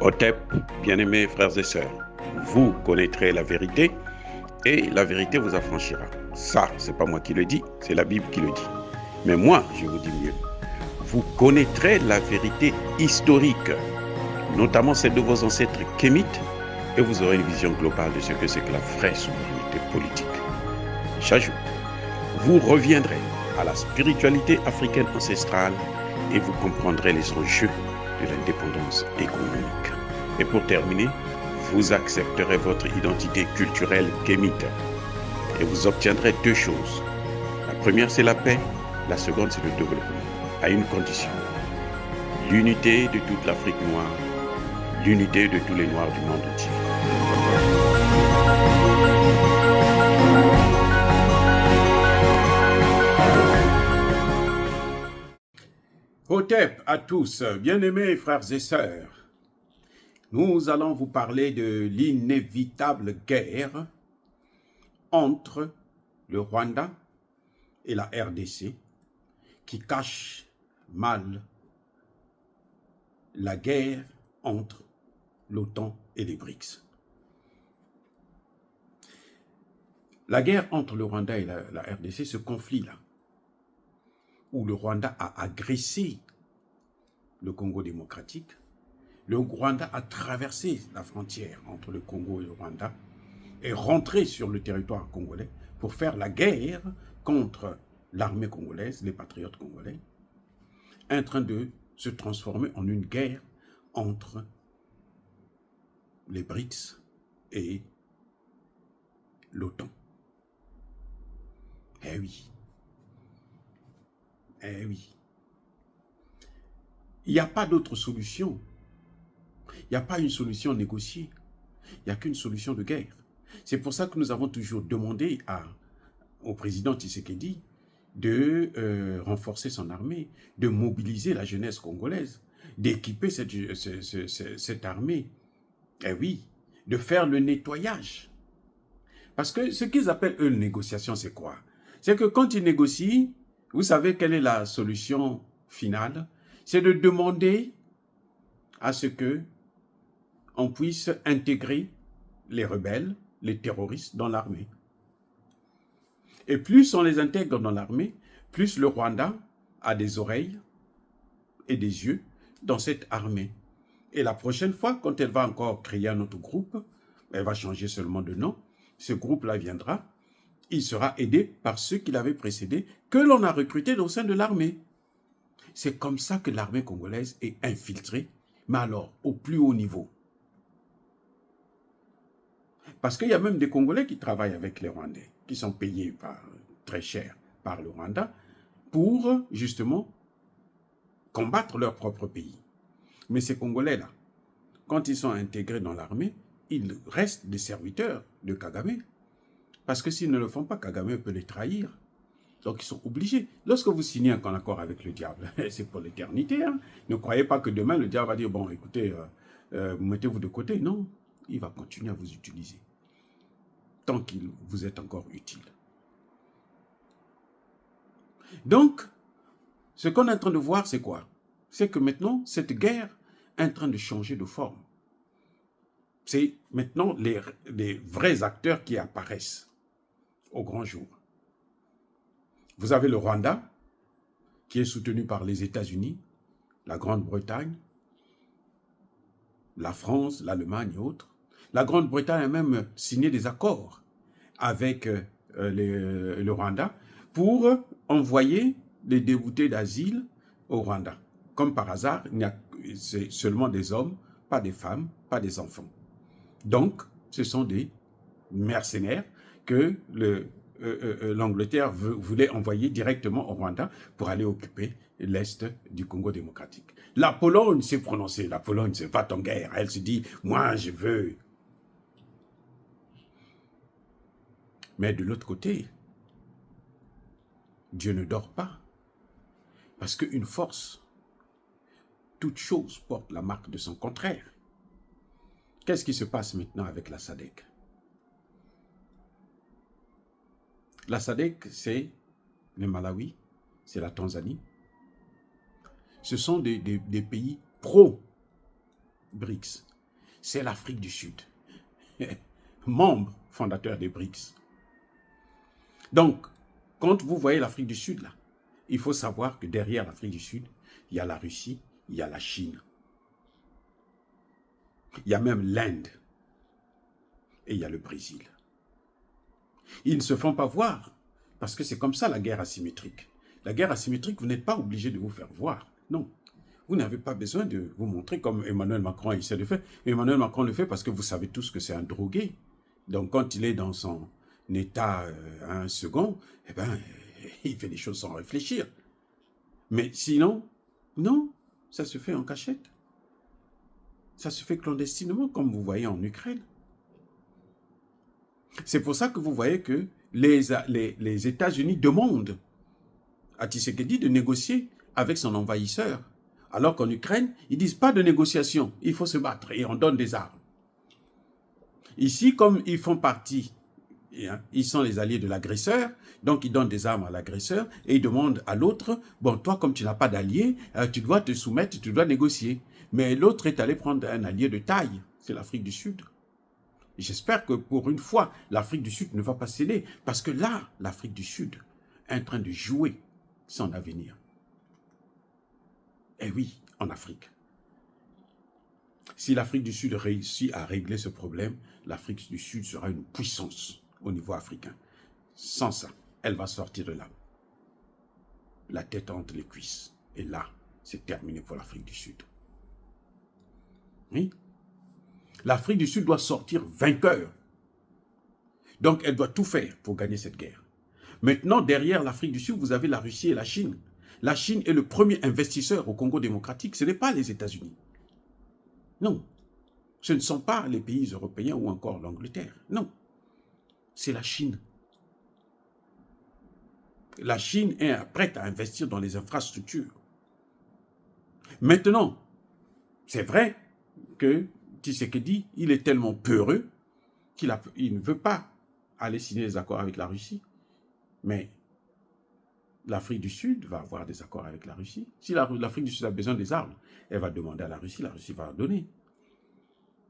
Otep, bien-aimés frères et sœurs, vous connaîtrez la vérité et la vérité vous affranchira. Ça, c'est pas moi qui le dis, c'est la Bible qui le dit. Mais moi, je vous dis mieux. Vous connaîtrez la vérité historique, notamment celle de vos ancêtres kémites, et vous aurez une vision globale de ce que c'est que la vraie souveraineté politique. J'ajoute, vous reviendrez à la spiritualité africaine ancestrale et vous comprendrez les enjeux de l'indépendance économique. Et pour terminer, vous accepterez votre identité culturelle kémite et vous obtiendrez deux choses. La première, c'est la paix. La seconde, c'est le développement, à une condition. L'unité de toute l'Afrique noire, l'unité de tous les Noirs du monde entier. Hotep à tous, bien-aimés frères et sœurs. Nous allons vous parler de l'inévitable guerre entre le Rwanda et la RDC qui cache mal la guerre entre l'OTAN et les BRICS. La guerre entre le Rwanda et la RDC, ce conflit-là, où le Rwanda a agressé le Congo démocratique, le Rwanda a traversé la frontière entre le Congo et le Rwanda et rentré sur le territoire congolais pour faire la guerre contre l'armée congolaise, les patriotes congolais, en train de se transformer en une guerre entre les BRICS et l'OTAN. Eh oui. Eh oui. Il n'y a pas d'autre solution. Il n'y a pas une solution négociée. Il n'y a qu'une solution de guerre. C'est pour ça que nous avons toujours demandé au président Tshisekedi de renforcer son armée, de mobiliser la jeunesse congolaise, d'équiper cette armée. Eh oui, de faire le nettoyage. Parce que ce qu'ils appellent, eux, négociation, c'est quoi? C'est que quand ils négocient, vous savez quelle est la solution finale? C'est de demander à ce que on puisse intégrer les rebelles, les terroristes dans l'armée. Et plus on les intègre dans l'armée, plus le Rwanda a des oreilles et des yeux dans cette armée. Et la prochaine fois, quand elle va encore créer un autre groupe, elle va changer seulement de nom, ce groupe-là viendra, il sera aidé par ceux qui l'avaient précédé, que l'on a recrutés au sein de l'armée. C'est comme ça que l'armée congolaise est infiltrée, mais alors au plus haut niveau. Parce qu'il y a même des Congolais qui travaillent avec les Rwandais, qui sont payés très cher par le Rwanda, pour justement combattre leur propre pays. Mais ces Congolais-là, quand ils sont intégrés dans l'armée, ils restent des serviteurs de Kagame. Parce que s'ils ne le font pas, Kagame peut les trahir. Donc ils sont obligés. Lorsque vous signez un accord avec le diable, c'est pour l'éternité. Hein. Ne croyez pas que demain le diable va dire, bon écoutez, mettez-vous de côté. Non, il va continuer à vous utiliser. Tant qu'il vous est encore utile. Donc, ce qu'on est en train de voir, c'est quoi? C'est que maintenant, cette guerre est en train de changer de forme. C'est maintenant les vrais acteurs qui apparaissent au grand jour. Vous avez le Rwanda, qui est soutenu par les États-Unis, la Grande-Bretagne, la France, l'Allemagne et autres. La Grande-Bretagne a même signé des accords avec le Rwanda pour envoyer les déboutés d'asile au Rwanda. Comme par hasard, c'est seulement des hommes, pas des femmes, pas des enfants. Donc, ce sont des mercenaires que l'Angleterre voulait envoyer directement au Rwanda pour aller occuper l'Est du Congo démocratique. La Pologne s'est prononcée. La Pologne se va en guerre. Elle se dit, moi je veux. Mais de l'autre côté, Dieu ne dort pas. Parce qu'une force, toute chose porte la marque de son contraire. Qu'est-ce qui se passe maintenant avec la SADC? La SADC, c'est le Malawi, c'est la Tanzanie. Ce sont des pays pro-BRICS. c'est l'Afrique du Sud, membre fondateur des BRICS. Donc, quand vous voyez l'Afrique du Sud, là, il faut savoir que derrière l'Afrique du Sud, il y a la Russie, il y a la Chine. Il y a même l'Inde. Et il y a le Brésil. Ils ne se font pas voir, parce que c'est comme ça la guerre asymétrique. La guerre asymétrique, vous n'êtes pas obligé de vous faire voir. Non. Vous n'avez pas besoin de vous montrer comme Emmanuel Macron essaie de faire. Emmanuel Macron le fait parce que vous savez tous que c'est un drogué. Donc quand il est dans son état un second, eh ben, il fait des choses sans réfléchir. Mais sinon, non, ça se fait en cachette. Ça se fait clandestinement, comme vous voyez en Ukraine. C'est pour ça que vous voyez que les États-Unis demandent à Tshisekedi de négocier avec son envahisseur. Alors qu'en Ukraine, ils disent pas de négociation, il faut se battre et on donne des armes. Ici, comme ils font partie, ils sont les alliés de l'agresseur, donc ils donnent des armes à l'agresseur et ils demandent à l'autre, bon, toi, comme tu n'as pas d'allié, tu dois te soumettre, tu dois négocier. Mais l'autre est allé prendre un allié de taille, c'est l'Afrique du Sud. J'espère que pour une fois, l'Afrique du Sud ne va pas céder, parce que là, l'Afrique du Sud est en train de jouer son avenir. Eh oui, en Afrique. Si l'Afrique du Sud réussit à régler ce problème, l'Afrique du Sud sera une puissance au niveau africain. Sans ça, elle va sortir de là. La tête entre les cuisses. Et là, c'est terminé pour l'Afrique du Sud. Oui. L'Afrique du Sud doit sortir vainqueur. Donc, elle doit tout faire pour gagner cette guerre. Maintenant, derrière l'Afrique du Sud, vous avez la Russie et la Chine. La Chine est le premier investisseur au Congo démocratique. Ce n'est pas les États-Unis. Non. Ce ne sont pas les pays européens ou encore l'Angleterre. Non. C'est la Chine. La Chine est prête à investir dans les infrastructures. Maintenant, c'est vrai que Tshisekedi, il est tellement peureux qu'il ne veut pas aller signer des accords avec la Russie. Mais l'Afrique du Sud va avoir des accords avec la Russie. Si l'Afrique du Sud a besoin des armes, elle va demander à la Russie va donner.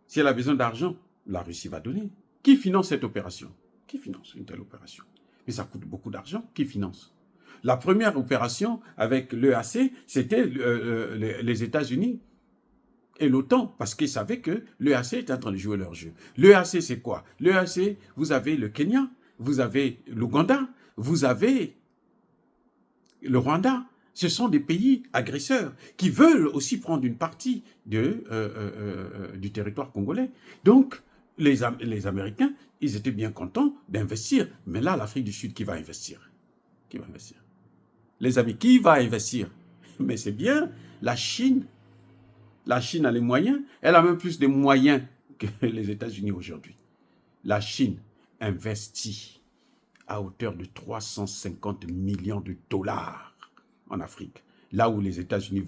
Si elle a besoin d'argent, la Russie va donner. Qui finance cette opération? Qui finance une telle opération? Mais ça coûte beaucoup d'argent. Qui finance? La première opération avec l'EAC, c'était les États-Unis et l'OTAN, parce qu'ils savaient que l'EAC était en train de jouer leur jeu. L'EAC, c'est quoi? L'EAC, vous avez le Kenya, vous avez l'Ouganda, vous avez le Rwanda. Ce sont des pays agresseurs qui veulent aussi prendre une partie du territoire congolais. Donc, les Américains, ils étaient bien contents d'investir. Mais là, l'Afrique du Sud, qui va investir? Qui va investir? Les amis, qui va investir? Mais c'est bien la Chine. La Chine a les moyens. Elle a même plus de moyens que les États-Unis aujourd'hui. La Chine investit à hauteur de 350 millions de dollars en Afrique, là où les États-Unis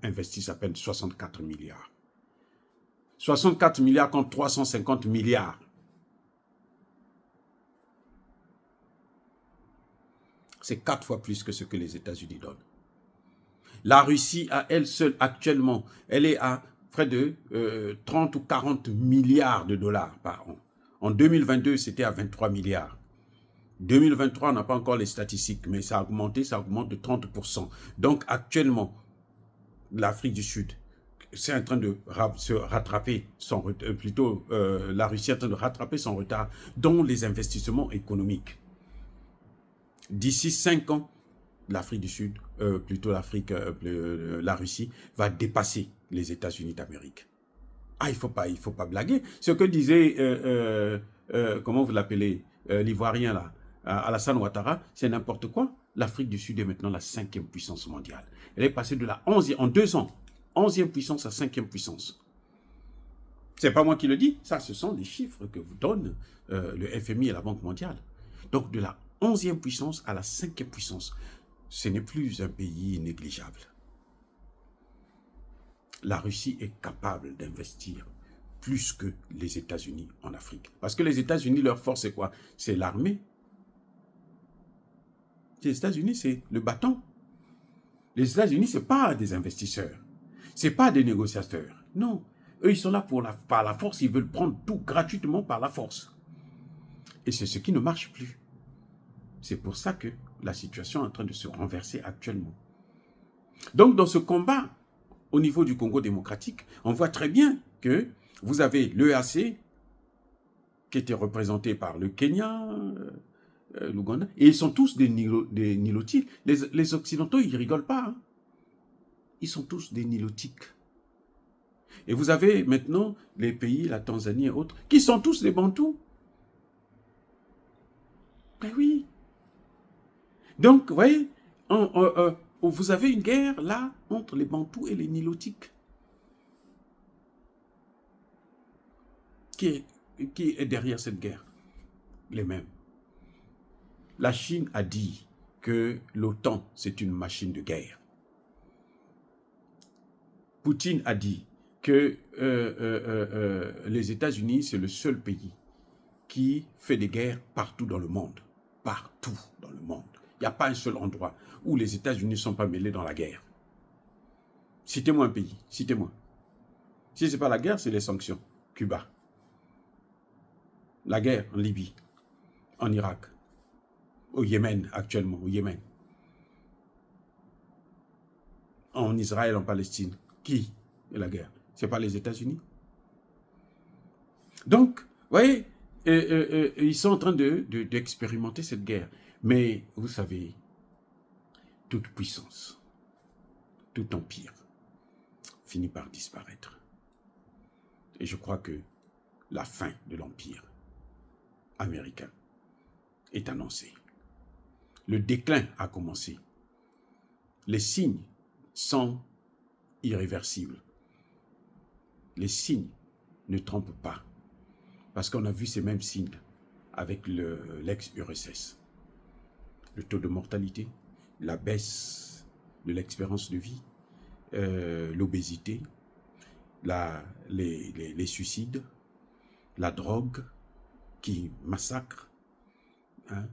investissent à peine 64 milliards. 64 milliards contre 350 milliards. C'est 4 fois plus que ce que les États-Unis donnent. La Russie, à elle seule, actuellement, elle est à près de 30 ou 40 milliards de dollars par an. En 2022, c'était à 23 milliards. 2023, on n'a pas encore les statistiques, mais ça a augmenté, ça augmente de 30%. Donc actuellement, l'Afrique du Sud, c'est en train de se rattraper, la Russie est en train de rattraper son retard dans les investissements économiques. D'ici 5 ans, l'Afrique du Sud, la Russie, va dépasser les États-Unis d'Amérique. Ah, il faut pas blaguer. Ce que disait, comment vous l'appelez, l'Ivoirien là, Alassane Ouattara, c'est n'importe quoi. L'Afrique du Sud est maintenant la 5e puissance mondiale. Elle est passée de la 11e, en 2 ans, 11e puissance à 5e puissance. C'est pas moi qui le dis, ça, ce sont des chiffres que vous donne le FMI et la Banque mondiale. Donc, de la 11e puissance à la 5e puissance, ce n'est plus un pays négligeable. La Russie est capable d'investir plus que les États-Unis en Afrique. Parce que les États-Unis, leur force, c'est quoi? C'est l'armée. Les États-Unis, c'est le bâton. Les États-Unis, ce n'est pas des investisseurs. Ce n'est pas des négociateurs. Non. Eux, ils sont là par la force, ils veulent prendre tout gratuitement par la force. Et c'est ce qui ne marche plus. C'est pour ça que la situation est en train de se renverser actuellement. Donc, dans ce combat, au niveau du Congo démocratique, on voit très bien que vous avez l'EAC, qui était représenté par le Kenya, l'Ouganda, et ils sont tous des nilotiques. Les Occidentaux, ils ne rigolent pas. Hein. Ils sont tous des nilotiques. Et vous avez maintenant les pays, la Tanzanie et autres, qui sont tous des Bantous. Ben oui. Donc, vous voyez, vous avez une guerre là entre les Bantous et les nilotiques. Qui est derrière cette guerre? Les mêmes. La Chine a dit que l'OTAN, c'est une machine de guerre. Poutine a dit que les États-Unis, c'est le seul pays qui fait des guerres partout dans le monde. Partout dans le monde. Il n'y a pas un seul endroit où les États-Unis ne sont pas mêlés dans la guerre. Citez-moi un pays, citez-moi. Si ce n'est pas la guerre, c'est les sanctions. Cuba. La guerre en Libye, en Irak, au Yémen actuellement, au Yémen. En Israël, en Palestine. Qui est la guerre? Ce n'est pas les États-Unis. Donc, vous voyez, ils sont en train d'expérimenter cette guerre. Mais vous savez, toute puissance, tout empire finit par disparaître. Et je crois que la fin de l'empire américain est annoncée. Le déclin a commencé. Les signes sont irréversibles. Les signes ne trompent pas. Parce qu'on a vu ces mêmes signes avec l'ex-URSS. Le taux de mortalité, la baisse de l'expérience de vie, l'obésité, les suicides, la drogue qui massacre. Hein.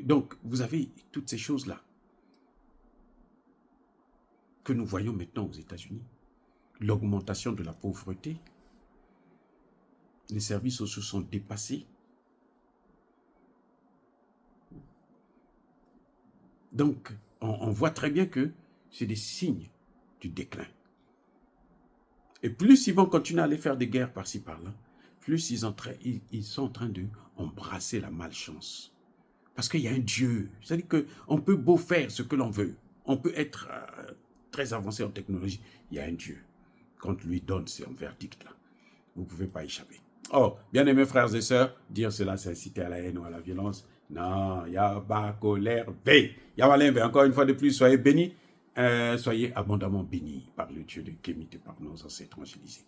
Donc, vous avez toutes ces choses-là que nous voyons maintenant aux États-Unis. L'augmentation de la pauvreté, les services sociaux sont dépassés. Donc, on voit très bien que c'est des signes du déclin. Et plus ils vont continuer à aller faire des guerres par-ci, par-là, plus ils sont en train d'embrasser la malchance. Parce qu'il y a un Dieu. C'est-à-dire qu'on peut beau faire ce que l'on veut. On peut être très avancé en technologie. Il y a un Dieu. Quand lui donne, c'est un verdict là. Vous ne pouvez pas échapper. Oh, bien-aimés frères et sœurs, dire cela, c'est inciter à la haine ou à la violence. Non, il y a pas colère, V. Il y a encore une fois de plus, soyez bénis. Soyez abondamment bénis par le Dieu de Kémit et par nos ancêtres évangélisés.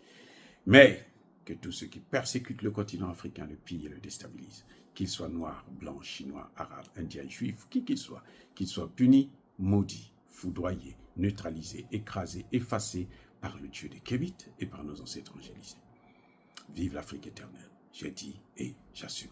Mais que tous ceux qui persécutent le continent africain le pillent et le déstabilisent, qu'ils soient noirs, blancs, chinois, arabes, indiens, juifs, qui qu'ils soient punis, maudits, foudroyés, neutralisés, écrasés, effacés par le Dieu de Kémit et par nos ancêtres évangélisés. Vive l'Afrique éternelle, j'ai dit et j'assume.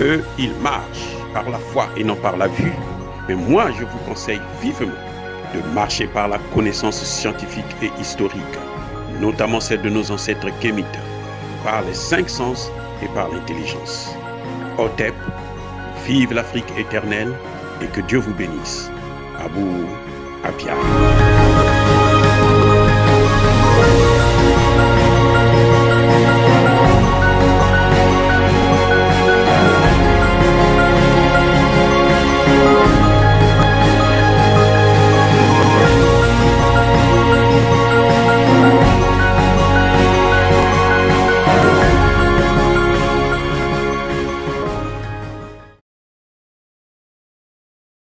Eux, ils marchent par la foi et non par la vue. Mais moi, je vous conseille vivement de marcher par la connaissance scientifique et historique, notamment celle de nos ancêtres kémites, par les 5 sens et par l'intelligence. Otep, vive l'Afrique éternelle et que Dieu vous bénisse. Abou Apia.